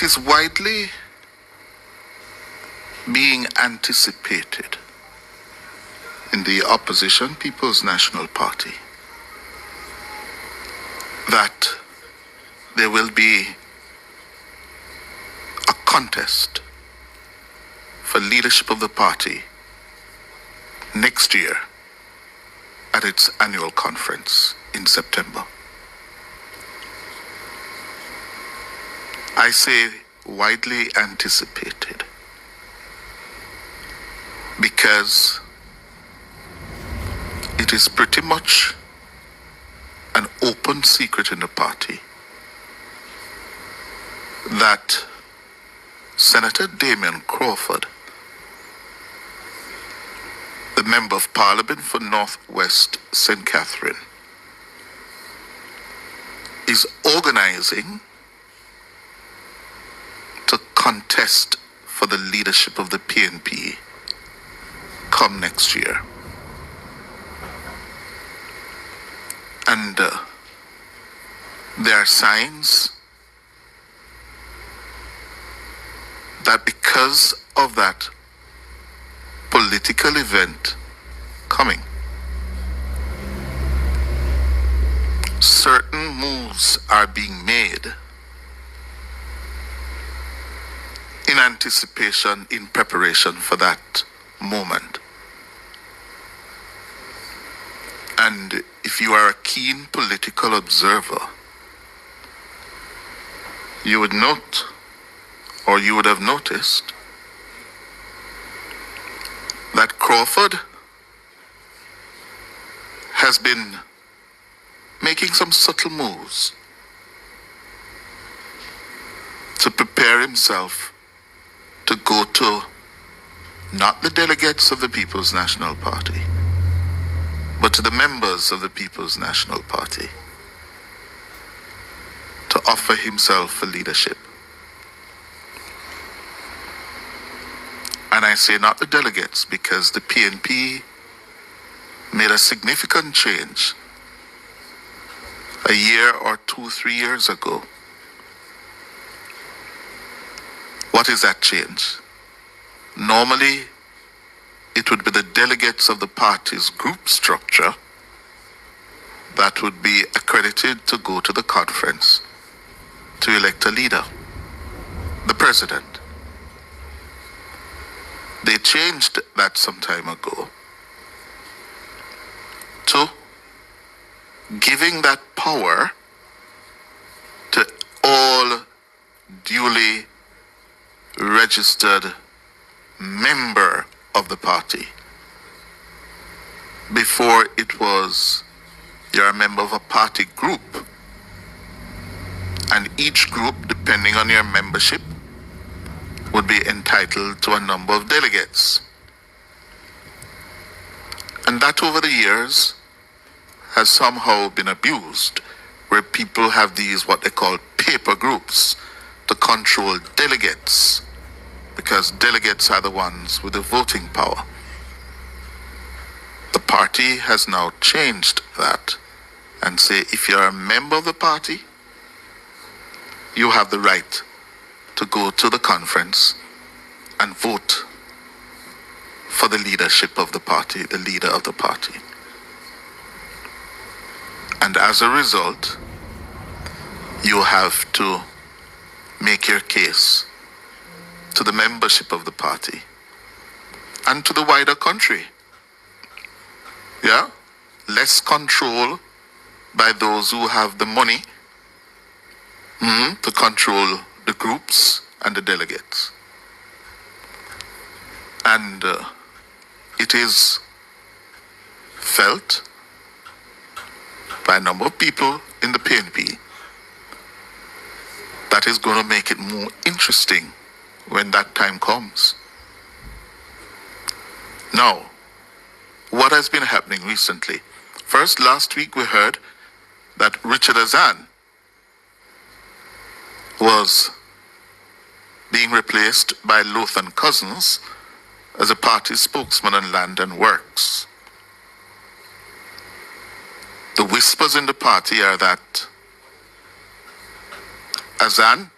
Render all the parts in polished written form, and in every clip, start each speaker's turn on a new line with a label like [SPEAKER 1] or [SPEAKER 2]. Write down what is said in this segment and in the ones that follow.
[SPEAKER 1] It is widely being anticipated in the opposition People's National Party that there will be a contest for leadership of the party next year at its annual conference in September. I say widely anticipated because it is pretty much an open secret in the party that Senator Damian Crawford, the Member of Parliament for Northwest St. Catherine, is organizing to contest for the leadership of the PNP come next year. And there are signs that because of that political event coming, certain moves are being made in anticipation, in preparation for that moment. And if you are a keen political observer, you would note, or you would have noticed, that Crawford has been making some subtle moves to prepare himself to go to not the delegates of the People's National Party, but to the members of the People's National Party, to offer himself for leadership. And I say not the delegates because the PNP made a significant change a year or 2-3 years ago. What is that change? Normally, it would be the delegates of the party's group structure that would be accredited to go to the conference to elect a leader, the president. They changed that some time ago to giving that power to all duly registered member of the party. Before it was you're a member of a party group, and each group, depending on your membership, would be entitled to a number of delegates. And that over the years has somehow been abused, where people have these what they call paper groups to control delegates, because delegates are the ones with the voting power. The party has now changed that and say if you're a member of the party, you have the right to go to the conference and vote for the leadership of the party, the leader of the party. And as a result, you have to make your case to the membership of the party and to the wider country. Yeah? Less control by those who have the money to control the groups and the delegates. And it is felt by a number of people in the PNP that is going to make it more interesting when that time comes. Now, what has been happening recently? First, last week we heard that Richard Azan was being replaced by Lothan Cousins as a party spokesman on Land and Works. The whispers in the party are that Azan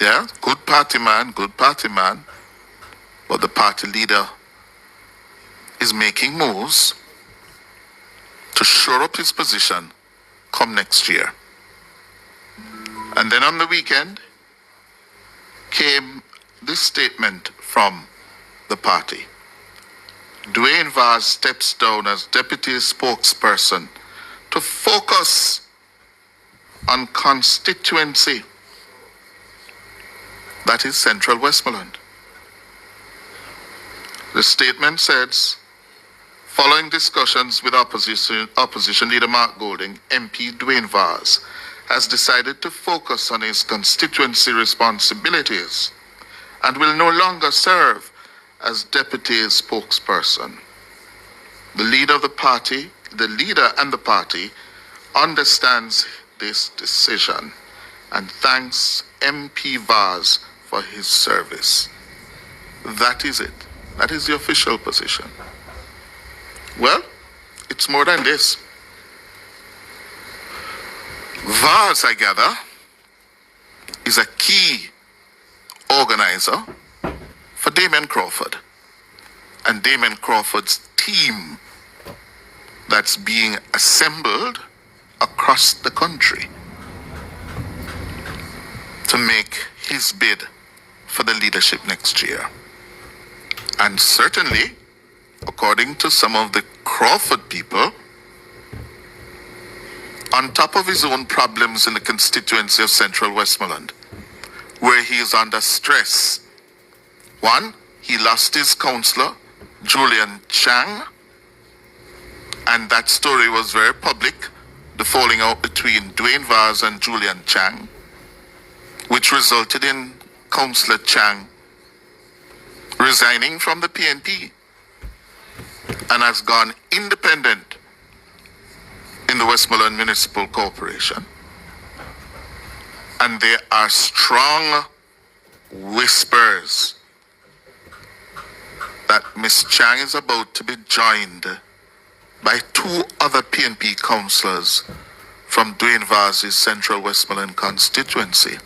[SPEAKER 1] Yeah, good party man, but the party leader is making moves to shore up his position come next year. And then on the weekend came this statement from the party. Dwayne Vaz steps down as deputy spokesperson to focus on constituency. That is Central Westmoreland. The statement says, following discussions with opposition leader Mark Golding, MP Dwayne Vaz has decided to focus on his constituency responsibilities and will no longer serve as deputy spokesperson. The leader and the party understands this decision and thanks MP Vaz for his service. That is it. That is the official position. Well, it's more than this. Vaz, I gather, is a key organizer for Damien Crawford and Damien Crawford's team that's being assembled across the country to make his bid for the leadership next year. And certainly, according to some of the Crawford people, on top of his own problems in the constituency of Central Westmoreland, where he is under stress. One, he lost his councillor, Julian Chang, and that story was very public, the falling out between Dwayne Vaz and Julian Chang, which resulted in Councillor Chang resigning from the PNP and has gone independent in the Westmoreland Municipal Corporation. And there are strong whispers that Ms. Chang is about to be joined by two other PNP councillors from Dwayne Vaz's Central Westmoreland constituency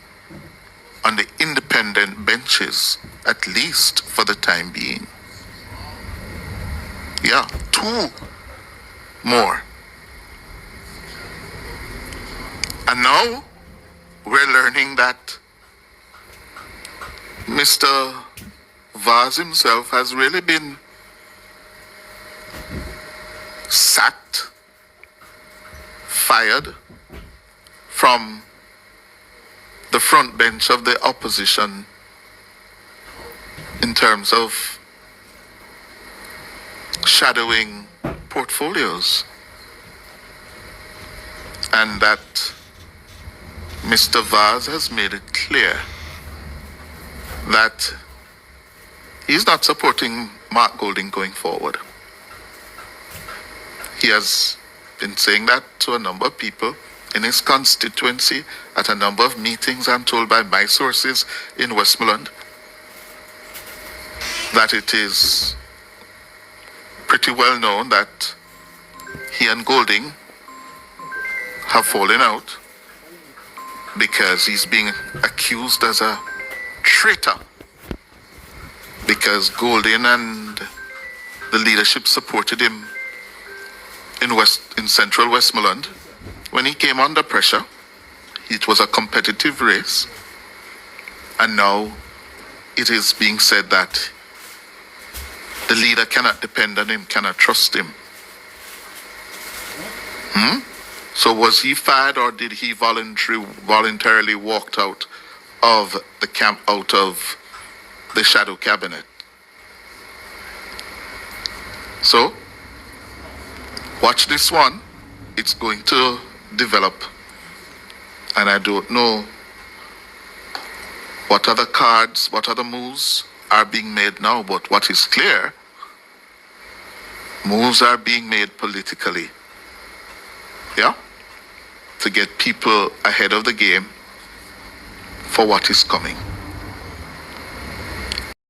[SPEAKER 1] on the independent benches, at least for the time being. Yeah, two more. And now we're learning that Mr. Vaz himself has really been sacked, fired from the front bench of the opposition in terms of shadowing portfolios. And that Mr. Vaz has made it clear that he's not supporting Mark Golding going forward. He has been saying that to a number of people in his constituency at a number of meetings, I'm told by my sources in Westmoreland, that it is pretty well known that he and Golding have fallen out because he's being accused as a traitor, because Golding and the leadership supported him in Central Westmoreland when he came under pressure. It was a competitive race, and now it is being said that the leader cannot depend on him, cannot trust him. So was he fired, or did he voluntarily walked out of the camp, out of the shadow cabinet? So, watch this one. It's going to develop. And I don't know what other cards, what other moves are being made now, but what is clear, moves are being made politically. Yeah? To get people ahead of the game for what is coming.